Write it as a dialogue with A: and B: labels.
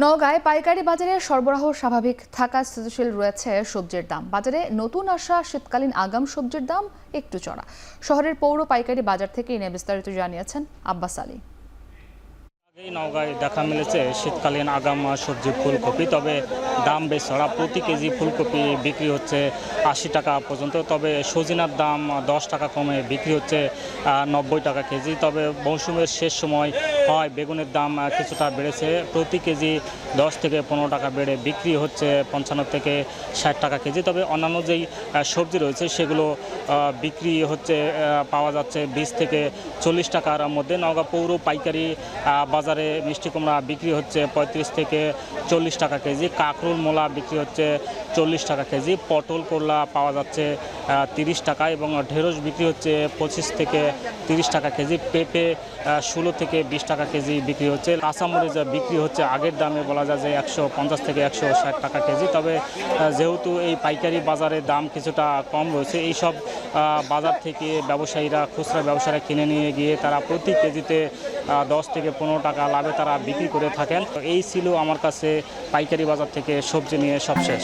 A: নওগাঁয় পাইকারি বাজারে সরবরাহ স্বাভাবিক থাকা স্থিতিশীল রয়েছে সবজির দাম। বাজারে নতুন আসা শীতকালীন আগাম সবজির দাম একটু চড়া। শহরের পৌর পাইকারি বাজার থেকে এনে বিস্তারিত জানিয়েছেন আব্বাস আলী।
B: নওগাঁয় দেখা মিলেছে শীতকালীন আগাম সবজি ফুলকপি, তবে দাম বেশ চড়া। প্রতি কেজি ফুলকপি বিক্রি হচ্ছে 80 টাকা পর্যন্ত, তবে সজিনার দাম 10 টাকা কমে বিক্রি হচ্ছে 90 টাকা কেজি। তবে মৌসুমের শেষ সময় হয় বেগুনের দাম কিছুটা বেড়েছে, প্রতি কেজি 10 থেকে 15 টাকা বেড়ে বিক্রি হচ্ছে 55 থেকে 60 টাকা কেজি। তবে অন্যান্য যেই সবজি রয়েছে সেগুলো বিক্রি হচ্ছে পাওয়া যাচ্ছে 20 থেকে 40 টাকার মধ্যে। নওগাঁ পৌর পাইকারি বাজারে মিষ্টি কুমড়া বিক্রি হচ্ছে 35 থেকে 40 টাকা কেজি, কাঁকরোল মূলা বিক্রি হচ্ছে 40 টাকা কেজি, পটল করলা পাওয়া যাচ্ছে 30 টাকা এবং ঢেঁড়স বিক্রি হচ্ছে 25 থেকে 30 টাকা কেজি, পেঁপে 16 থেকে 20 টাকা কেজি বিক্রি হচ্ছে। কাঁচামরিচ বিক্রি হচ্ছে আগের দামে বলা যায় যে 150 থেকে 160 টাকা কেজি। তবে যেহেতু এই পাইকারি বাজারে দাম কিছুটা কম রয়েছে, এই সব বাজার থেকে ব্যবসায়ীরা, খুচরা ব্যবসায়ীরা কিনে নিয়ে গিয়ে তারা প্রতি কেজিতে 10 থেকে 15 টাকা লাভে তারা বিক্রি করে থাকেন। এই ছিল আমার কাছে পাইকারি বাজার থেকে সবজি নিয়ে সবশেষ।